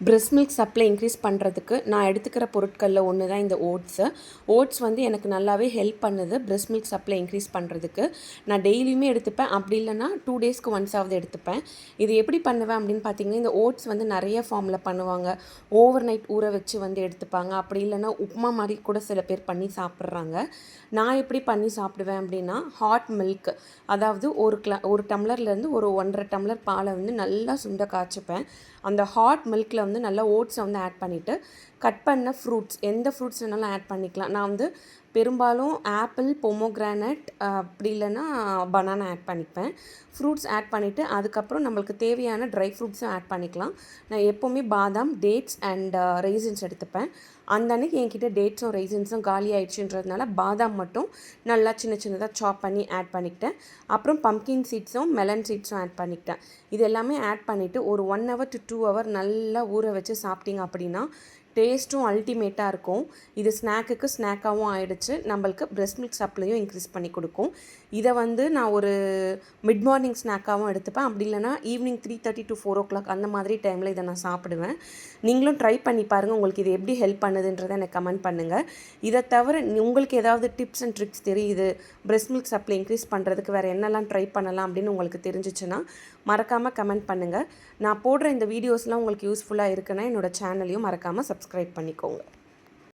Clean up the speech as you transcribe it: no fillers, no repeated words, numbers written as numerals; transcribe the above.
Breast milk supply increase பண்ணுறதுக்கு நான் எடுத்துக்கிற பொருட்களில் ஒன்று தான் இந்த ஓட்ஸு. ஓட்ஸ் வந்து எனக்கு நல்லாவே ஹெல்ப் பண்ணுது பிரெஸ்ட் மில்க் சப்ளை இன்க்ரீஸ் பண்ணுறதுக்கு. நான் டெய்லியுமே எடுத்துப்பேன், அப்படி இல்லைனா 2 டேஸ்க்கு ஒன்ஸாவது எடுத்துப்பேன். இது எப்படி பண்ணுவேன் அப்படின்னு பார்த்தீங்கன்னா, இந்த ஓட்ஸ் வந்து நிறைய ஃபார்மில் பண்ணுவாங்க. ஓவர் நைட் ஊற வச்சு வந்து எடுத்துப்பாங்க, அப்படி இல்லைனா உப்புமா மாதிரி கூட சில பேர் பண்ணி சாப்பிட்றாங்க. நான் எப்படி பண்ணி சாப்பிடுவேன் அப்படின்னா, ஹாட் மில்க், அதாவது ஒரு டம்ளர்லேருந்து ஒரு 1.5 டம்ளர் பாலை வந்து நல்லா சுண்ட காய்ச்சிப்பேன். அந்த ஹாட் மில்கில் வந்து நல்லா ஓட்ஸை வந்து ஆட் பண்ணிவிட்டு, கட் பண்ண ஃப்ரூட்ஸ், எந்த ஃப்ரூட்ஸ் வேணாலும் ஆட் பண்ணிக்கலாம். நான் வந்து பெரும்பாலும் ஆப்பிள், பொமோகிரானட், அப்படி இல்லைன்னா பனானா ஆட் பண்ணிப்பேன். ஃப்ரூட்ஸ் ஆட் பண்ணிவிட்டு அதுக்கப்புறம் நம்மளுக்கு தேவையான ட்ரை ஃப்ரூட்ஸும் ஆட் பண்ணிக்கலாம். நான் எப்போவுமே பாதாம், டேட்ஸ் அண்ட் ரெய்சின்ஸ் எடுத்துப்பேன். அந்த அன்றைக்கி என்கிட்ட டேட்ஸும் ரெய்சின்ஸும் காலி ஆயிடுச்சுன்றதுனால பாதாம் மட்டும் நல்லா சின்ன சின்னதாக சாப் பண்ணி ஆட் பண்ணிக்கிட்டேன். அப்புறம் பம்கின் சீட்ஸும் மெலன் சீட்ஸும் ஆட் பண்ணிக்கிட்டேன். இது எல்லாமே ஆட் பண்ணிவிட்டு ஒரு 1 hour to 2 hour நல்லா ஊற வச்சு சாப்பிட்டீங்க அப்படின்னா டேஸ்ட்டும் அல்டிமேட்டாக இருக்கும். இது ஸ்நாக்காகவும் ஆகிடுச்சு, நம்மளுக்கு பிரெஸ்ட் மில்க் சப்ளையும் இன்க்ரீஸ் பண்ணி கொடுக்கும். இதை வந்து நான் ஒரு மிட் மார்னிங் ஸ்நாக்காகவும் எடுத்துப்பேன், அப்படி இல்லைனா ஈவினிங் 3:30 to 4 o'clock அந்த மாதிரி டைமில் இதை நான் சாப்பிடுவேன். நீங்களும் ட்ரை பண்ணி பாருங்கள், உங்களுக்கு இது எப்படி ஹெல்ப் பண்ணுதுன்றதை எனக்கு கமெண்ட் பண்ணுங்கள். இதை தவிர உங்களுக்கு ஏதாவது டிப்ஸ் அண்ட் ட்ரிக்ஸ் தெரியுது, பிரெஸ்ட் மில்க் சப்ளை இன்க்ரீஸ் பண்ணுறதுக்கு வேறு என்னெல்லாம் ட்ரை பண்ணலாம் அப்படின்னு உங்களுக்கு தெரிஞ்சிச்சுன்னா மறக்காமல் கமெண்ட் பண்ணுங்கள். நான் போடுற இந்த வீடியோஸ்லாம் உங்களுக்கு யூஸ்ஃபுல்லாக இருக்குன்னா என்னோடய சேனலையும் மறக்காமல் சப்ஸ்கிரைப் பண்ணிக்கோங்க.